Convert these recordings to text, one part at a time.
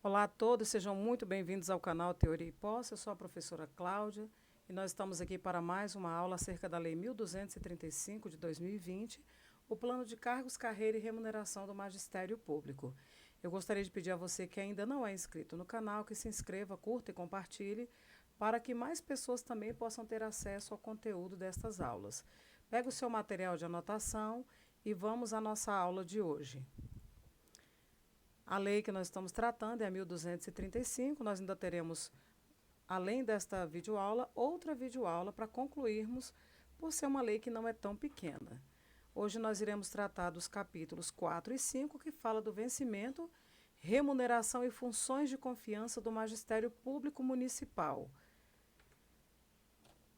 Olá a todos, sejam muito bem-vindos ao canal Teoria e Posse. Eu sou a professora Cláudia e nós estamos aqui para mais uma aula acerca da Lei 1235 de 2020, o Plano de Cargos, Carreira e Remuneração do Magistério Público. Eu gostaria de pedir a você que ainda não é inscrito no canal, que se inscreva, curta e compartilhe, para que mais pessoas também possam ter acesso ao conteúdo destas aulas. Pega o seu material de anotação e vamos à nossa aula de hoje. A lei que nós estamos tratando é a 1235. Nós ainda teremos, além desta videoaula, outra videoaula para concluirmos, por ser uma lei que não é tão pequena. Hoje nós iremos tratar dos capítulos 4 e 5, que fala do vencimento, remuneração e funções de confiança do Magistério Público Municipal.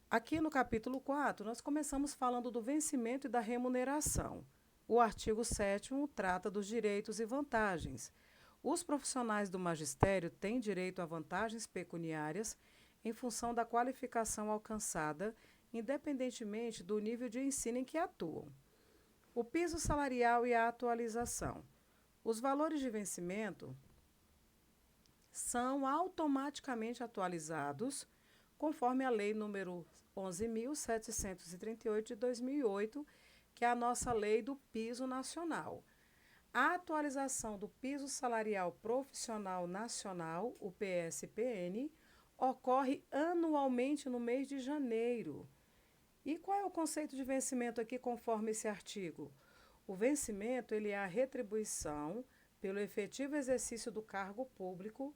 Aqui no capítulo 4, nós começamos falando do vencimento e da remuneração. O artigo 7º trata dos direitos e vantagens. Os profissionais do magistério têm direito a vantagens pecuniárias em função da qualificação alcançada, independentemente do nível de ensino em que atuam. O piso salarial e a atualização. Os valores de vencimento são automaticamente atualizados conforme a Lei número 11.738 de 2008, que é a nossa lei do piso nacional. A atualização do piso salarial profissional nacional, o PSPN, ocorre anualmente no mês de janeiro. E qual é o conceito de vencimento aqui conforme esse artigo? O vencimento ele é a retribuição pelo efetivo exercício do cargo público.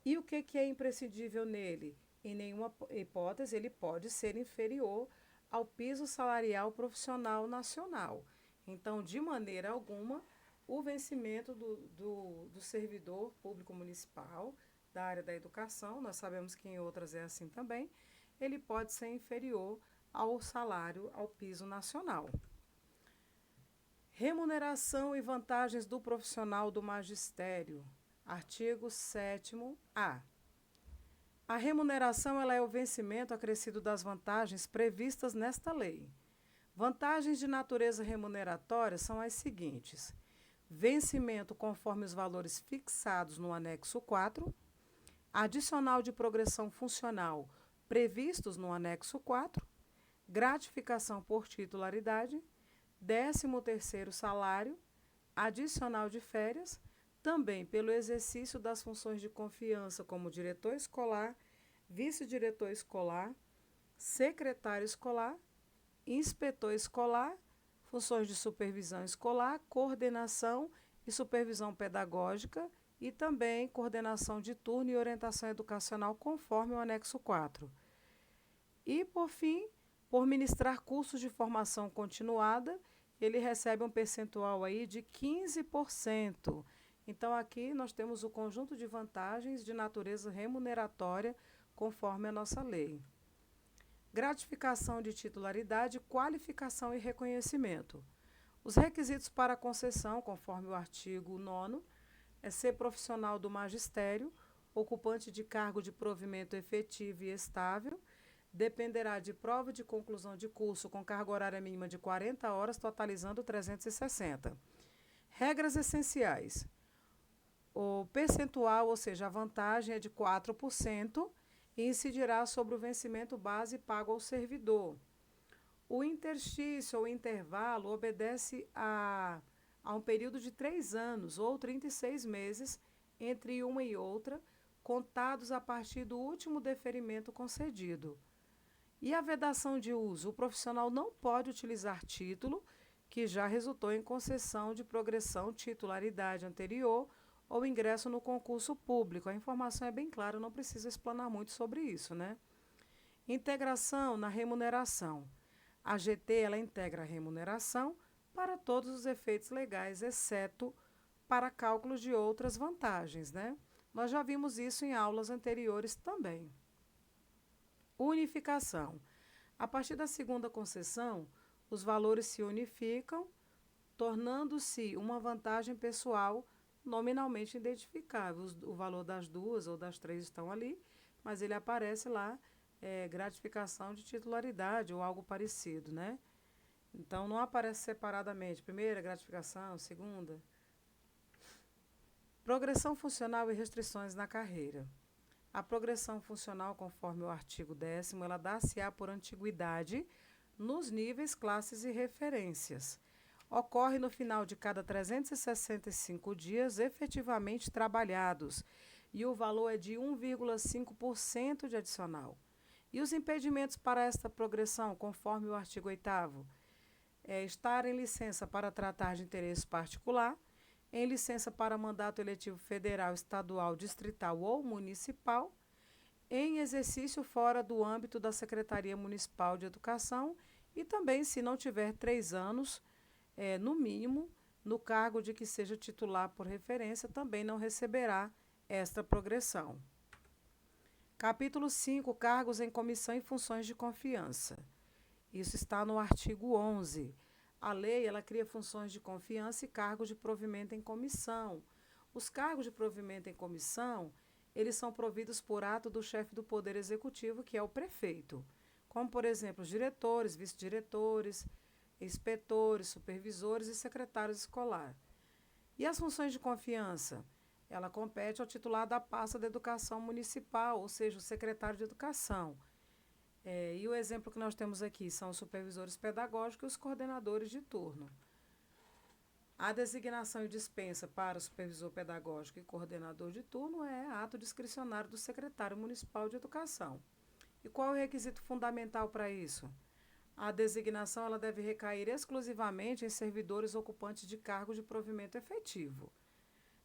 E o que é imprescindível nele? Em nenhuma hipótese ele pode ser inferior ao piso salarial profissional nacional. Então, de maneira alguma, o vencimento do servidor público municipal da área da educação, nós sabemos que em outras é assim também, ele pode ser inferior ao salário, ao piso nacional. Remuneração e vantagens do profissional do magistério. Artigo 7º-A. A remuneração ela é o vencimento acrescido das vantagens previstas nesta lei. Vantagens de natureza remuneratória são as seguintes: vencimento conforme os valores fixados no anexo 4, adicional de progressão funcional previstos no anexo 4, gratificação por titularidade, 13º salário, adicional de férias, também pelo exercício das funções de confiança como diretor escolar, vice-diretor escolar, secretário escolar, inspetor escolar, funções de supervisão escolar, coordenação e supervisão pedagógica e também coordenação de turno e orientação educacional conforme o anexo 4. E, por fim, por ministrar cursos de formação continuada, ele recebe um percentual aí de 15%. Então, aqui nós temos o conjunto de vantagens de natureza remuneratória, conforme a nossa lei. Gratificação de titularidade, qualificação e reconhecimento. Os requisitos para a concessão, conforme o artigo 9º, é ser profissional do magistério, ocupante de cargo de provimento efetivo e estável, dependerá de prova de conclusão de curso com carga horária mínima de 40 horas, totalizando 360. Regras essenciais. O percentual, ou seja, a vantagem é de 4% e incidirá sobre o vencimento base pago ao servidor. O interstício ou intervalo obedece a um período de 3 anos ou 36 meses entre uma e outra, contados a partir do último deferimento concedido. E a vedação de uso? O profissional não pode utilizar título que já resultou em concessão de progressão, titularidade anterior ou ingresso no concurso público. A informação é bem clara, não precisa explanar muito sobre isso, né? Integração na remuneração. A GT ela integra a remuneração para todos os efeitos legais, exceto para cálculos de outras vantagens, né? Nós já vimos isso em aulas anteriores também. Unificação. A partir da segunda concessão, os valores se unificam, tornando-se uma vantagem pessoal nominalmente identificável. O valor das duas ou das três estão ali, mas ele aparece lá, gratificação de titularidade ou algo parecido, né? Então, não aparece separadamente, primeira gratificação, segunda. Progressão funcional e restrições na carreira. A progressão funcional, conforme o artigo 10º, ela dá-se-á por antiguidade nos níveis, classes e referências. Ocorre no final de cada 365 dias efetivamente trabalhados e o valor é de 1,5% de adicional. E os impedimentos para esta progressão, conforme o artigo 8º, é estar em licença para tratar de interesse particular, em licença para mandato eletivo federal, estadual, distrital ou municipal, em exercício fora do âmbito da Secretaria Municipal de Educação e também, se não tiver 3 anos, no mínimo, no cargo de que seja titular por referência, também não receberá esta progressão. Capítulo 5. Cargos em comissão e funções de confiança. Isso está no artigo 11. A lei, ela cria funções de confiança e cargos de provimento em comissão. Os cargos de provimento em comissão, eles são providos por ato do chefe do Poder Executivo, que é o prefeito, como, por exemplo, os diretores, vice-diretores, inspetores, supervisores e secretários escolares. E as funções de confiança? Ela compete ao titular da pasta da educação municipal, ou seja, o secretário de educação. E o exemplo que nós temos aqui são os supervisores pedagógicos e os coordenadores de turno. A designação e dispensa para o supervisor pedagógico e coordenador de turno é ato discricionário do secretário municipal de educação. E qual é o requisito fundamental para isso? A designação ela deve recair exclusivamente em servidores ocupantes de cargos de provimento efetivo.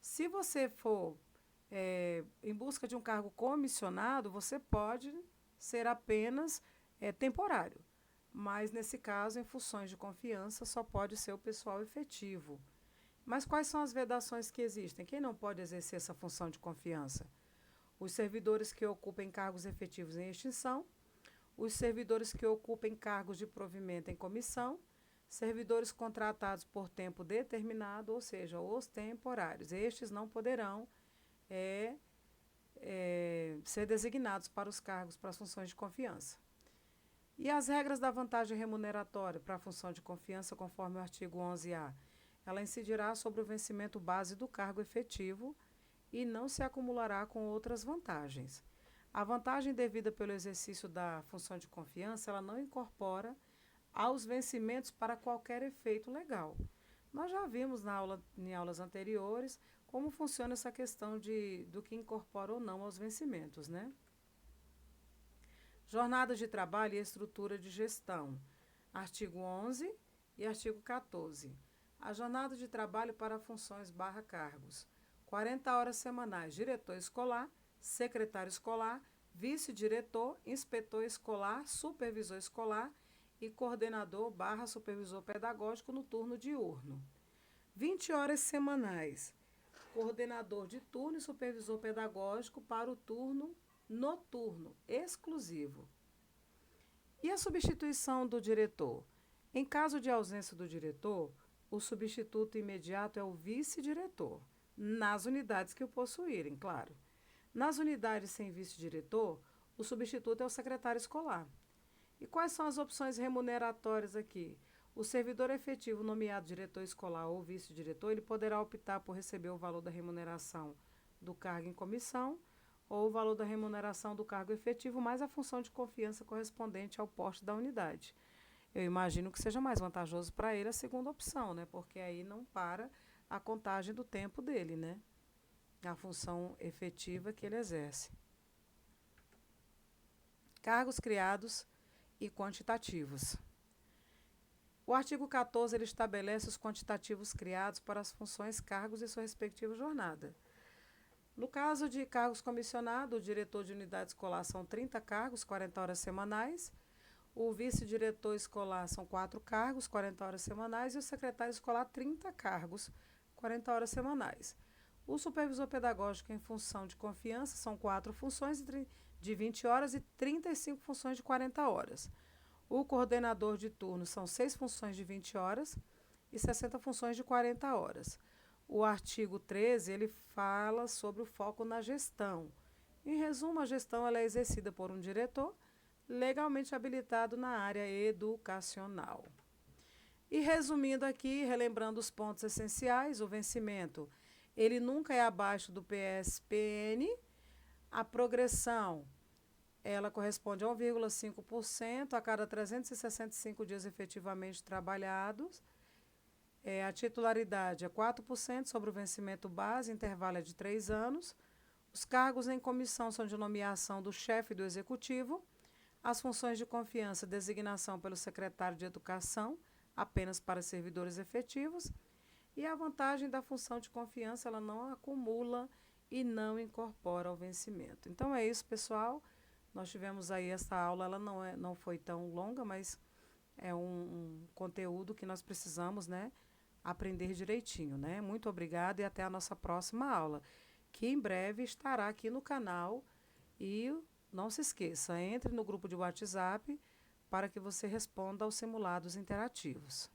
Se você for em busca de um cargo comissionado, você pode ser apenas temporário, mas nesse caso, em funções de confiança, só pode ser o pessoal efetivo. Mas quais são as vedações que existem? Quem não pode exercer essa função de confiança? Os servidores que ocupem cargos efetivos em extinção, os servidores que ocupem cargos de provimento em comissão, servidores contratados por tempo determinado, ou seja, os temporários. Estes não poderão ser designados para os cargos, para as funções de confiança. E as regras da vantagem remuneratória para a função de confiança, conforme o artigo 11A, ela incidirá sobre o vencimento base do cargo efetivo e não se acumulará com outras vantagens. A vantagem devida pelo exercício da função de confiança, ela não incorpora aos vencimentos para qualquer efeito legal. Nós já vimos em aulas anteriores como funciona essa questão do que incorpora ou não aos vencimentos, né? Jornada de trabalho e estrutura de gestão. Artigo 11 e artigo 14. A jornada de trabalho para funções / cargos. 40 horas semanais, diretor escolar, secretário escolar, vice-diretor, inspetor escolar, supervisor escolar e coordenador / supervisor pedagógico no turno diurno. 20 horas semanais, coordenador de turno e supervisor pedagógico para o turno noturno, exclusivo. E a substituição do diretor? Em caso de ausência do diretor, o substituto imediato é o vice-diretor, nas unidades que o possuírem, claro. Nas unidades sem vice-diretor, o substituto é o secretário escolar. E quais são as opções remuneratórias aqui? O servidor efetivo nomeado diretor escolar ou vice-diretor, ele poderá optar por receber o valor da remuneração do cargo em comissão ou o valor da remuneração do cargo efetivo mais a função de confiança correspondente ao poste da unidade. Eu imagino que seja mais vantajoso para ele a segunda opção, né? Porque aí não para a contagem do tempo dele, né? A função efetiva que ele exerce. Cargos criados e quantitativos. O artigo 14 ele estabelece os quantitativos criados para as funções, cargos e sua respectiva jornada. No caso de cargos comissionados, o diretor de unidade escolar são 30 cargos, 40 horas semanais. O vice-diretor escolar são 4 cargos, 40 horas semanais. E o secretário escolar, 30 cargos, 40 horas semanais. O supervisor pedagógico em função de confiança são 4 funções de 20 horas e 35 funções de 40 horas. O coordenador de turno são 6 funções de 20 horas e 60 funções de 40 horas. O artigo 13, ele fala sobre o foco na gestão. Em resumo, a gestão ela é exercida por um diretor legalmente habilitado na área educacional. E resumindo aqui, relembrando os pontos essenciais, o vencimento ele nunca é abaixo do PSPN. A progressão, ela corresponde a 1,5% a cada 365 dias efetivamente trabalhados. A titularidade é 4% sobre o vencimento base, intervalo é de 3 anos. Os cargos em comissão são de nomeação do chefe do executivo. As funções de confiança, designação pelo secretário de Educação, apenas para servidores efetivos. E a vantagem da função de confiança, ela não acumula e não incorpora ao vencimento. Então é isso, pessoal. Nós tivemos aí essa aula, ela não foi tão longa, mas é um conteúdo que nós precisamos, né, aprender direitinho, né? Muito obrigada e até a nossa próxima aula, que em breve estará aqui no canal. E não se esqueça, entre no grupo de WhatsApp para que você responda aos simulados interativos.